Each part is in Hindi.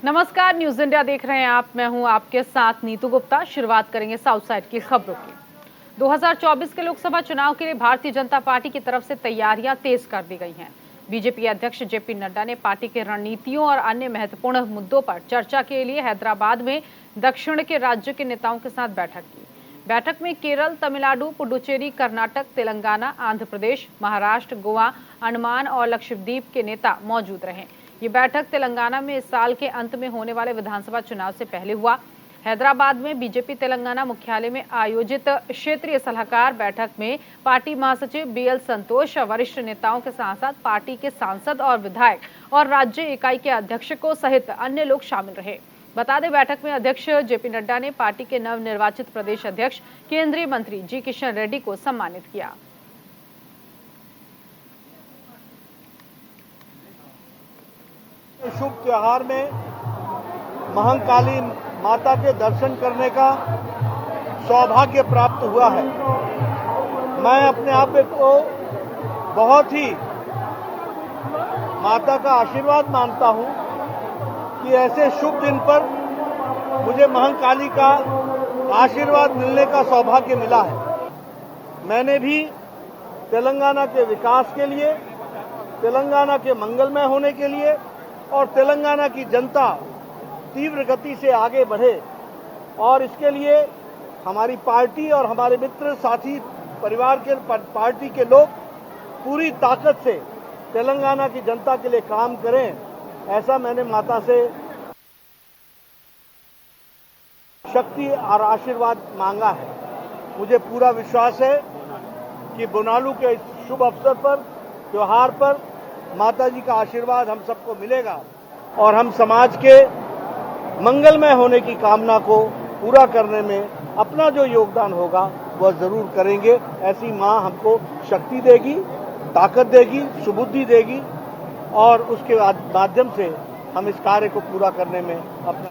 नमस्कार, न्यूज इंडिया देख रहे हैं आप। मैं हूं आपके साथ नीतू गुप्ता। शुरुआत करेंगे साउथ साइड की खबरों की। 2024 के लोकसभा चुनाव के लिए भारतीय जनता पार्टी की तरफ से तैयारियां तेज कर दी गई हैं। बीजेपी अध्यक्ष जेपी नड्डा ने पार्टी के रणनीतियों और अन्य महत्वपूर्ण मुद्दों पर चर्चा के लिए हैदराबाद में दक्षिण के राज्यों के नेताओं के साथ बैठक की। बैठक में केरल, तमिलनाडु, पुडुचेरी, कर्नाटक, तेलंगाना, आंध्र प्रदेश, महाराष्ट्र, गोवा, अंडमान और लक्षद्वीप के नेता मौजूद रहे। ये बैठक तेलंगाना में इस साल के अंत में होने वाले विधानसभा चुनाव से पहले हुआ। हैदराबाद में बीजेपी तेलंगाना मुख्यालय में आयोजित क्षेत्रीय सलाहकार बैठक में पार्टी महासचिव बीएल संतोष, वरिष्ठ नेताओं के साथ साथ पार्टी के सांसद और विधायक और राज्य इकाई के अध्यक्षों सहित अन्य लोग शामिल रहे। बता दें, बैठक में अध्यक्ष जेपी नड्डा ने पार्टी के नवनिर्वाचित प्रदेश अध्यक्ष केंद्रीय मंत्री जी किशन रेड्डी को सम्मानित किया। शुभ त्योहार में महाकाली माता के दर्शन करने का सौभाग्य प्राप्त हुआ है। मैं अपने आप को बहुत ही माता का आशीर्वाद मानता हूं कि ऐसे शुभ दिन पर मुझे महाकाली का आशीर्वाद मिलने का सौभाग्य मिला है। मैंने भी तेलंगाना के विकास के लिए, तेलंगाना के मंगलमय होने के लिए और तेलंगाना की जनता तीव्र गति से आगे बढ़े और इसके लिए हमारी पार्टी और हमारे मित्र साथी परिवार के पार्टी के लोग पूरी ताकत से तेलंगाना की जनता के लिए काम करें, ऐसा मैंने माता से शक्ति और आशीर्वाद मांगा है। मुझे पूरा विश्वास है कि बोनालू के इस शुभ अवसर पर, त्योहार पर माता जी का आशीर्वाद हम सबको मिलेगा और हम समाज के मंगलमय होने की कामना को पूरा करने में अपना जो योगदान होगा वह जरूर करेंगे। ऐसी मां हमको शक्ति देगी, ताकत देगी, सुबुद्धि देगी और उसके माध्यम से हम इस कार्य को पूरा करने में अपना।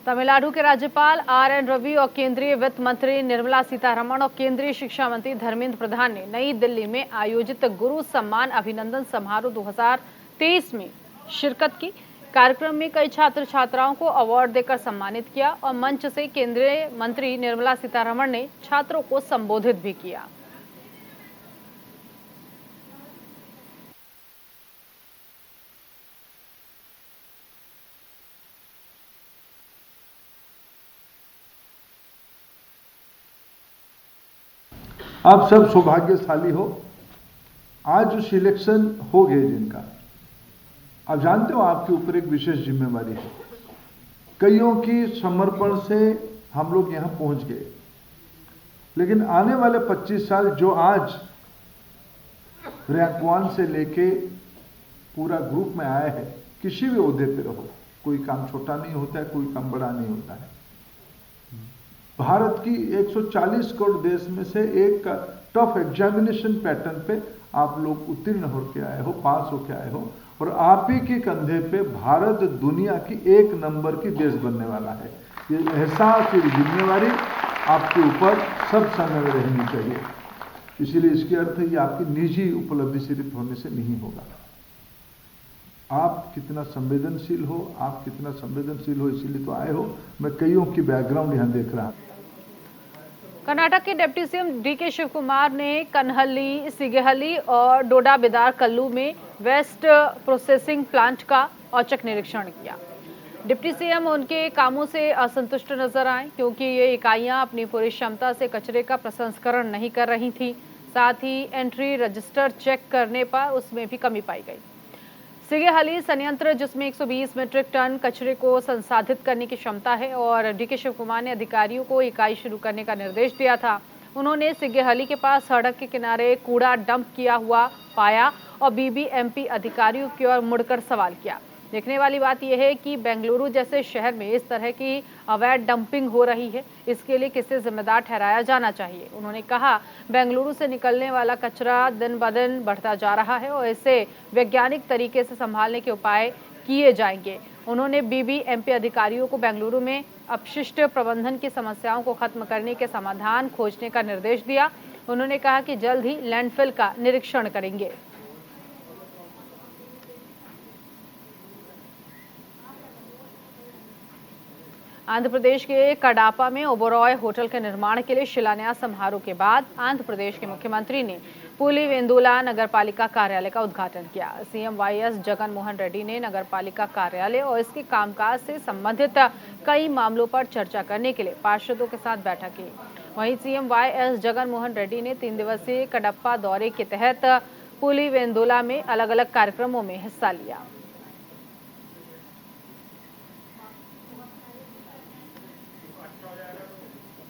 तमिलनाडु के राज्यपाल आर.एन. रवि और केंद्रीय वित्त मंत्री निर्मला सीतारमण और केंद्रीय शिक्षा मंत्री धर्मेंद्र प्रधान ने नई दिल्ली में आयोजित गुरु सम्मान अभिनंदन समारोह 2023 में शिरकत की। कार्यक्रम में कई छात्र छात्राओं को अवार्ड देकर सम्मानित किया और मंच से केंद्रीय मंत्री निर्मला सीतारमण ने छात्रों को संबोधित भी किया। आप सब सौभाग्यशाली हो। आज जो सिलेक्शन हो गए जिनका, आप जानते हो आपके ऊपर एक विशेष जिम्मेवारी है। कईयों की समर्पण से हम लोग यहां पहुंच गए, लेकिन आने वाले 25 साल जो आज रैंक 1 से लेके पूरा ग्रुप में आए हैं, किसी भी ओहदे पे रहो, कोई काम छोटा नहीं होता है, कोई काम बड़ा नहीं होता है। भारत की 140 करोड़ देश में से एक टफ एग्जामिनेशन पैटर्न पे आप लोग उत्तीर्ण होकर आए हो, पास होकर आए हो और आप ही के कंधे पे भारत दुनिया की 1 नंबर की देश बनने वाला है। ये एहसास, ये जिम्मेवारी आपके ऊपर सब समय में रहनी चाहिए। इसीलिए इसके अर्थ ये आपकी निजी उपलब्धि सिर्फ होने से नहीं होगा। आप कितना संवेदनशील हो, आप कितना संवेदनशील हो, इसीलिए तो आए हो। मैं कईयों की बैकग्राउंड यहां देख रहा हूं। कर्नाटक के deputy CM DK Shivakumar ने कनहल्ली, सिगेहल्ली और डोडा बिदार कल्लू में वेस्ट प्रोसेसिंग प्लांट का औचक निरीक्षण किया। डिप्टी सीएम उनके कामों से असंतुष्ट नजर आए क्योंकि ये इकाइयां अपनी पूरी क्षमता से कचरे का प्रसंस्करण नहीं कर रही थी। साथ ही एंट्री रजिस्टर चेक करने पर उसमें भी कमी पाई गई। सिगेहल्ली संयंत्र, जिसमें 120 मीट्रिक टन कचरे को संसाधित करने की क्षमता है और डीके शिव कुमार ने अधिकारियों को इकाई शुरू करने का निर्देश दिया था। उन्होंने सिगेहल्ली के पास सड़क के किनारे कूड़ा डंप किया हुआ पाया और बीबीएमपी अधिकारियों की ओर मुड़कर सवाल किया। देखने वाली बात यह है कि बेंगलुरु जैसे शहर में इस तरह की अवैध डंपिंग हो रही है, इसके लिए किसे जिम्मेदार ठहराया जाना चाहिए। उन्होंने कहा, बेंगलुरु से निकलने वाला कचरा दिन ब दिन बढ़ता जा रहा है और इसे वैज्ञानिक तरीके से संभालने के उपाय किए जाएंगे। उन्होंने बीबीएमपी अधिकारियों को बेंगलुरु में अपशिष्ट प्रबंधन की समस्याओं को खत्म करने के समाधान खोजने का निर्देश दिया। उन्होंने कहा कि जल्द ही लैंडफिल का निरीक्षण करेंगे। आंध्र प्रदेश के कडापा में ओबरॉय होटल के निर्माण के लिए शिलान्यास समारोह के बाद आंध्र प्रदेश के मुख्यमंत्री ने पुलिवेंदुला नगरपालिका कार्यालय का उद्घाटन किया। सीएम वाईएस जगन मोहन रेड्डी ने नगरपालिका कार्यालय और इसके कामकाज से संबंधित कई मामलों पर चर्चा करने के लिए पार्षदों के साथ बैठक की। वहीं सीएम वाईएस जगन मोहन रेड्डी ने 3 दिवसीय कडप्पा दौरे के तहत पुलिवेंदुला में अलग अलग कार्यक्रमों में हिस्सा लिया।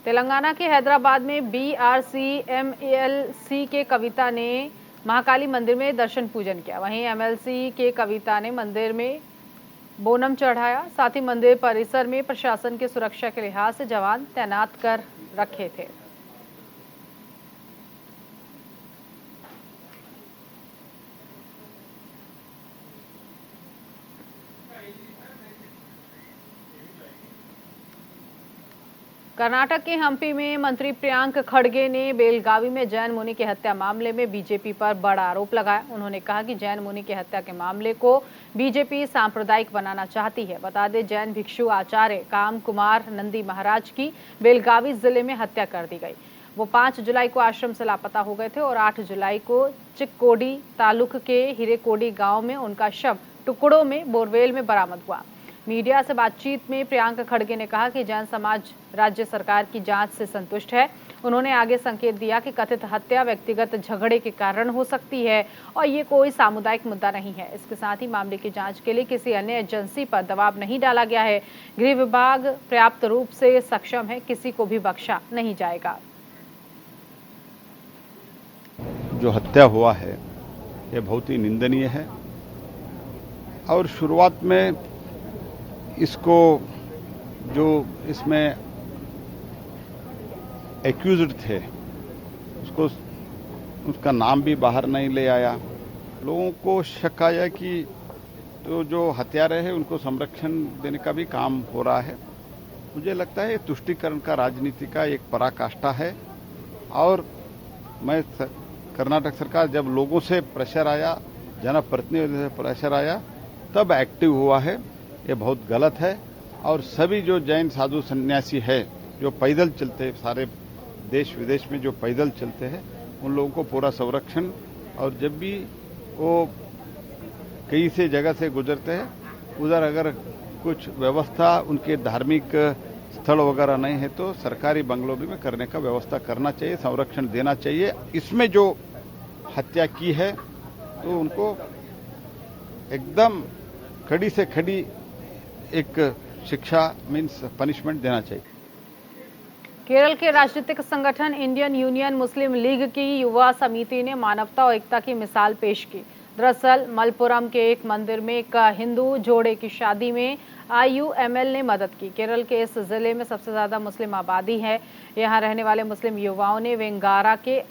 तेलंगाना के हैदराबाद में BRCMLC के कविता ने महाकाली मंदिर में दर्शन पूजन किया। वहीं MLC के कविता ने मंदिर में बोनम चढ़ाया। साथ ही मंदिर परिसर में प्रशासन की सुरक्षा के लिहाज से जवान तैनात कर रखे थे। कर्नाटक के हम्पी में मंत्री प्रियांक खड़गे ने बेलगावी में जैन मुनि की हत्या मामले में बीजेपी पर बड़ा आरोप लगाया। उन्होंने कहा कि जैन मुनि की हत्या के मामले को बीजेपी सांप्रदायिक बनाना चाहती है। बता दें, जैन भिक्षु आचार्य काम कुमार नंदी महाराज की बेलगावी जिले में हत्या कर दी गई। वो 5 जुलाई को आश्रम से लापता हो गए थे और 8 जुलाई को चिक्कोडी तालुक के हिरेकोडी गांव में उनका शव टुकड़ों में बोरवेल में बरामद हुआ। मीडिया से बातचीत में प्रियांक खड़गे ने कहा कि जैन समाज राज्य सरकार की जांच से संतुष्ट है। उन्होंने आगे संकेत दिया कि कथित हत्या व्यक्तिगत झगड़े के कारण हो सकती है और ये कोई सामुदायिक मुद्दा नहीं है। इसके साथ ही मामले की जांच के लिए किसी अन्य एजेंसी पर दबाव नहीं डाला गया है। गृह विभाग पर्याप्त रूप से सक्षम है, किसी को भी बख्शा नहीं जाएगा। जो हत्या हुआ है ये बहुत ही निंदनीय है और शुरुआत में इसको जो इसमें एक्यूज्ड थे उसका नाम भी बाहर नहीं ले आया। लोगों को शक आया कि तो जो हत्यारे हैं उनको संरक्षण देने का भी काम हो रहा है। मुझे लगता है तुष्टीकरण का राजनीति का एक पराकाष्ठा है और मैं कर्नाटक सरकार जब लोगों से प्रेशर आया, जनप्रतिनिधियों से प्रेशर आया तब एक्टिव हुआ है। ये बहुत गलत है और सभी जो जैन साधु सन्यासी है जो पैदल चलते हैं, सारे देश विदेश में जो पैदल चलते हैं उन लोगों को पूरा संरक्षण, और जब भी वो कई से जगह से गुजरते हैं उधर अगर कुछ व्यवस्था उनके धार्मिक स्थल वगैरह नहीं है तो सरकारी बंगलों में करने का व्यवस्था करना चाहिए, संरक्षण देना चाहिए। इसमें जो हत्या की है तो उनको एकदम कड़ी से कड़ी एक शिक्षा मीन्स पनिशमेंट देना चाहिए। केरल के राजनीतिक संगठन इंडियन यूनियन मुस्लिम लीग की युवा समिति ने मानवता और एकता की मिसाल पेश की। दरअसल मलपुरम के एक मंदिर में एक हिंदू जोड़े की शादी में IUML ने मदद की। केरल के इस जिले में सबसे ज्यादा मुस्लिम आबादी है। यहाँ रहने वाले मुस्लिम युवाओं ने वेंगारा के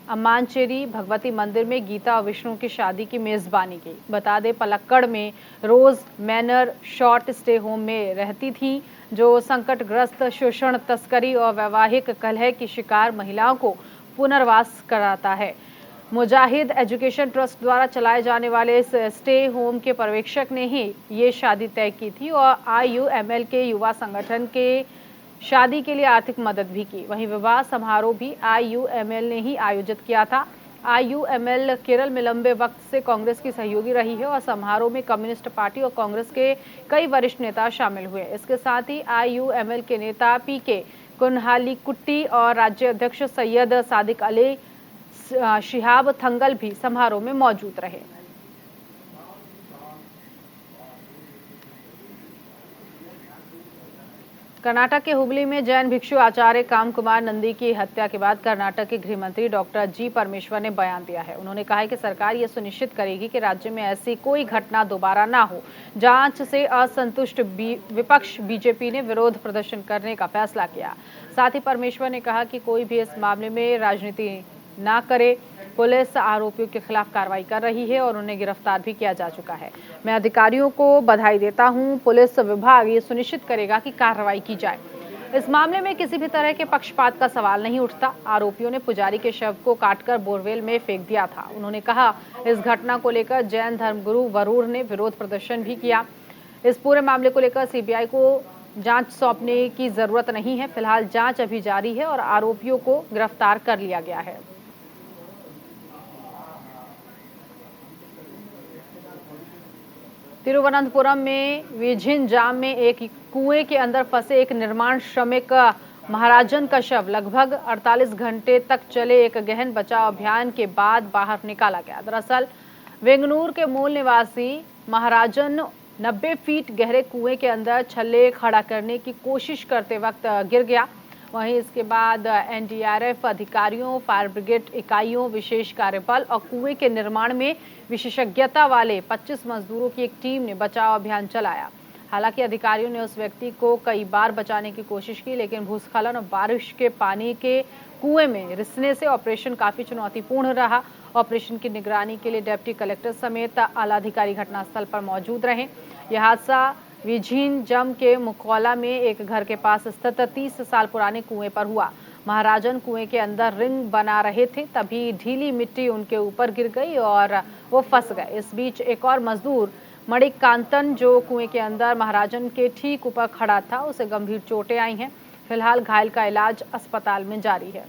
अम्मांचेरी भगवती मंदिर में गीता और विष्णु की शादी की मेजबानी की। बता दें, पलक्कड़ में रोज मैनर शॉर्ट स्टे होम में रहती थी जो संकटग्रस्त, शोषण, तस्करी और वैवाहिक कलह की शिकार महिलाओं को पुनर्वास कराता है। मुजाहिद एजुकेशन ट्रस्ट द्वारा चलाए जाने वाले इस स्टे होम के पर्यवेक्षक ने ही ये शादी तय की थी और IUML के युवा संगठन के शादी के लिए आर्थिक मदद भी की। वहीं विवाह समारोह भी IUML ने ही आयोजित किया था। IUML केरल में लंबे वक्त से कांग्रेस की सहयोगी रही है और समारोह में कम्युनिस्ट पार्टी और कांग्रेस के कई वरिष्ठ नेता शामिल हुए। इसके साथ ही IUML के नेता PK कुन्हालीकुट्टी और राज्य अध्यक्ष सैयद सादिक अली शिहाब थंगल भी समारोह में मौजूद रहे। कर्नाटक के हुबली में जैन भिक्षु आचार्य काम कुमार नंदी की हत्या के बाद कर्नाटक के गृह मंत्री डॉक्टर जी परमेश्वर ने बयान दिया है। उन्होंने कहा है कि सरकार यह सुनिश्चित करेगी कि राज्य में ऐसी कोई घटना दोबारा ना हो। जांच से असंतुष्ट विपक्ष बीजेपी ने विरोध प्रदर्शन करने का फैसला किया। साथ ही परमेश्वर ने कहा कि कोई भी इस मामले में राजनीति ना करे। पुलिस आरोपियों के खिलाफ कार्रवाई कर रही है और उन्हें गिरफ्तार भी किया जा चुका है। मैं अधिकारियों को बधाई देता हूं। पुलिस विभाग ये सुनिश्चित करेगा कि कार्रवाई की जाए। इस मामले में किसी भी तरह के पक्षपात का सवाल नहीं उठता। आरोपियों ने पुजारी के शव को काटकर बोरवेल में फेंक दिया था। उन्होंने कहा, इस घटना को लेकर जैन धर्मगुरु वरुण ने विरोध प्रदर्शन भी किया। इस पूरे मामले को लेकर CBI को जांच सौंपने की जरूरत नहीं है। फिलहाल जांच अभी जारी है और आरोपियों को गिरफ्तार कर लिया गया है। तिरुवनंतपुरम में विझिन जाम में एक कुएं के अंदर फंसे एक निर्माण श्रमिक महाराजन का शव लगभग 48 घंटे तक चले एक गहन बचाव अभियान के बाद बाहर निकाला गया। दरअसल वेंगनूर के मूल निवासी महाराजन 90 फीट गहरे कुएं के अंदर छल्ले खड़ा करने की कोशिश करते वक्त गिर गया। वहीं इसके बाद एनडीआरएफ अधिकारियों, फायर ब्रिगेड इकाइयों, विशेष कार्यबल और कुएं के निर्माण में विशेषज्ञता वाले 25 मजदूरों की एक टीम ने बचाव अभियान चलाया। हालांकि अधिकारियों ने उस व्यक्ति को कई बार बचाने की कोशिश की, लेकिन भूस्खलन और बारिश के पानी के कुएं में रिसने से ऑपरेशन काफी चुनौतीपूर्ण रहा। ऑपरेशन की निगरानी के लिए डिप्टी कलेक्टर समेत आला अधिकारी घटनास्थल पर मौजूद रहे। यह हादसा विझिन जम के मुखौला में एक घर के पास स्थित 30 साल पुराने कुएं पर हुआ। महाराजन कुएं के अंदर रिंग बना रहे थे, तभी ढीली मिट्टी उनके ऊपर गिर गई और वो फंस गए। इस बीच एक और मजदूर मणिकांतन, जो कुएं के अंदर महाराजन के ठीक ऊपर खड़ा था, उसे गंभीर चोटें आई हैं। फिलहाल घायल का इलाज अस्पताल में जारी है।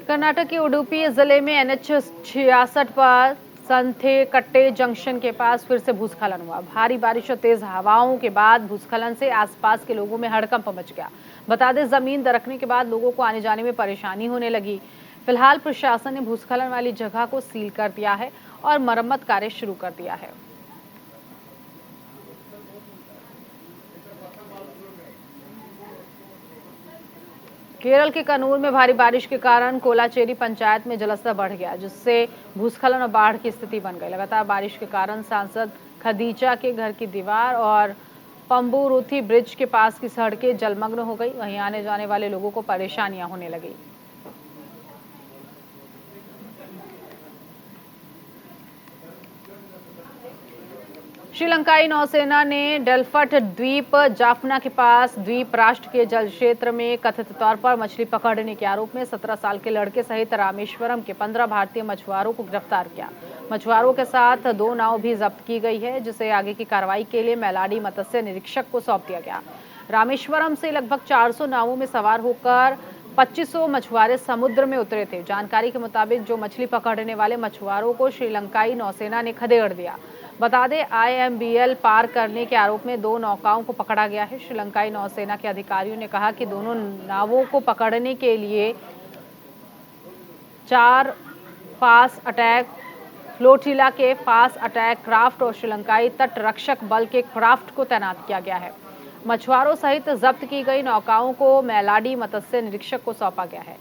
कर्नाटक के उडुपी जिले में NH 66 पर संथेकट्टे जंक्शन के पास फिर से भूस्खलन हुआ। भारी बारिश और तेज हवाओं के बाद भूस्खलन से आसपास के लोगों में हड़कंप मच गया। बता दें, जमीन दरकने के बाद लोगों को आने जाने में परेशानी होने लगी। फिलहाल प्रशासन ने भूस्खलन वाली जगह को सील कर दिया है और मरम्मत कार्य शुरू कर दिया है। केरल के कन्नूर में भारी बारिश के कारण कोलाचेरी पंचायत में जलस्तर बढ़ गया, जिससे भूस्खलन और बाढ़ की स्थिति बन गई। लगातार बारिश के कारण सांसद खदीजा के घर की दीवार और पंबुरुथी ब्रिज के पास की सड़कें जलमग्न हो गई। वहीं आने जाने वाले लोगों को परेशानियां होने लगी। श्रीलंकाई नौसेना ने डेल्फट द्वीप जाफना के पास द्वीप राष्ट्र के जल क्षेत्र में कथित तौर पर मछली पकड़ने के आरोप में 17 साल के लड़के सहित रामेश्वरम के 15 भारतीय मछुआरों को गिरफ्तार किया। मछुआरों के साथ 2 नाव भी जब्त की गई है, जिसे आगे की कार्रवाई के लिए मैलाडी मत्स्य निरीक्षक को सौंप दिया गया। रामेश्वरम से लगभग 400 नावों में सवार होकर 2500 मछुआरे समुद्र में उतरे थे। जानकारी के मुताबिक जो मछली पकड़ने वाले मछुआरों को श्रीलंकाई नौसेना ने खदेड़ दिया। बता दें, IMBL पार करने के आरोप में 2 नौकाओं को पकड़ा गया है। श्रीलंकाई नौसेना के अधिकारियों ने कहा कि दोनों नावों को पकड़ने के लिए 4 फास्ट अटैक फ्लोटिला के फास्ट अटैक क्राफ्ट और श्रीलंकाई तट रक्षक बल के क्राफ्ट को तैनात किया गया है। मछुआरों सहित जब्त की गई नौकाओं को मैलाडी मत्स्य निरीक्षक को सौंपा गया है।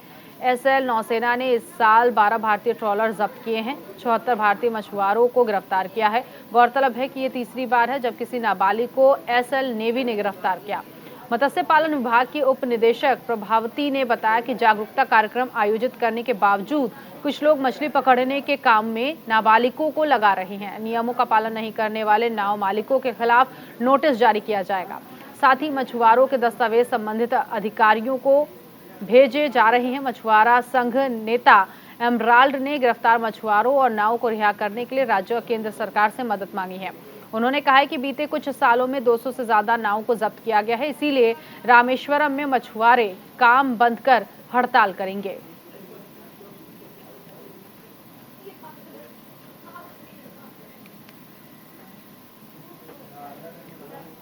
SL नौसेना ने इस साल 12 भारतीय ट्रॉलर जब्त किए हैं। 74 भारतीय मछुआरों को गिरफ्तार किया है। गौरतलब है कि ये तीसरी बार है जब किसी नाबालिग को SL नेवी ने गिरफ्तार किया। मत्स्य पालन विभाग की उप निदेशक प्रभावती ने बताया कि जागरूकता कार्यक्रम आयोजित करने के बावजूद कुछ लोग मछली पकड़ने के काम में नाबालिगों को लगा रहे हैं। नियमों का पालन नहीं करने वाले नाव मालिकों के खिलाफ नोटिस जारी किया जाएगा। साथ ही मछुआरों के दस्तावेज संबंधित अधिकारियों को भेजे जा रहे हैं। मछुआरा संघ नेता एमराल्ड ने गिरफ्तार मछुआरों और नाव को रिहा करने के लिए राज्य और केंद्र सरकार से मदद मांगी है। उन्होंने कहा है कि बीते कुछ सालों में 200 से ज्यादा नाव को जब्त किया गया है, इसीलिए रामेश्वरम में मछुआरे काम बंद कर हड़ताल करेंगे।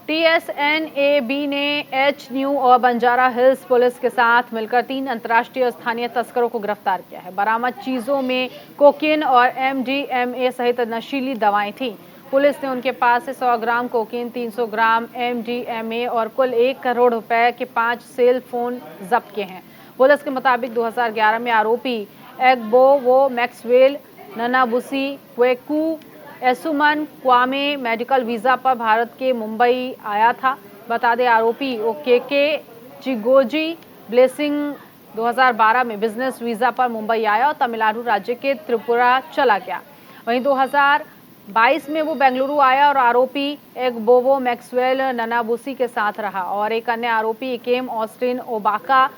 TSNAB ने HNU और बंजारा हिल्स पुलिस के साथ मिलकर 3 अंतर्राष्ट्रीय और स्थानीय तस्करों को गिरफ्तार किया है। बरामद चीजों में कोकीन और MDMA सहित नशीली दवाएं थीं। पुलिस ने उनके पास से 100 ग्राम कोकीन, 300 ग्राम MDMA और कुल 1 करोड़ रुपए के 5 सेल फोन जब्त किए हैं। पुलिस के मुताबिक 2011 में आरोपी एग्बोवो मैक्सवेल ननाबुसी क्वेकू एसुमन क्वामे मेडिकल वीजा पर भारत के मुंबई आया था। बता दें, आरोपी ओकेके चिगोजी ब्लेसिंग 2012 में बिजनेस वीजा पर मुंबई आया और तमिलनाडु राज्य के त्रिपुरा चला गया। वहीं 2022 में वो बेंगलुरु आया और आरोपी एग्बोवो मैक्सवेल ननाबुसी के साथ रहा और एक अन्य आरोपी इकेम ऑस्टिन ओबाका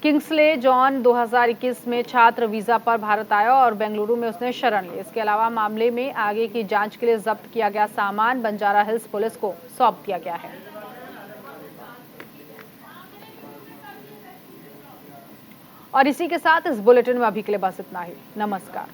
किंग्सले जॉन 2021 में छात्र वीजा पर भारत आया और बेंगलुरु में उसने शरण ली। इसके अलावा मामले में आगे की जांच के लिए जब्त किया गया सामान बंजारा हिल्स पुलिस को सौंप दिया गया है। और इसी के साथ इस बुलेटिन में अभी के लिए बस इतना ही। नमस्कार।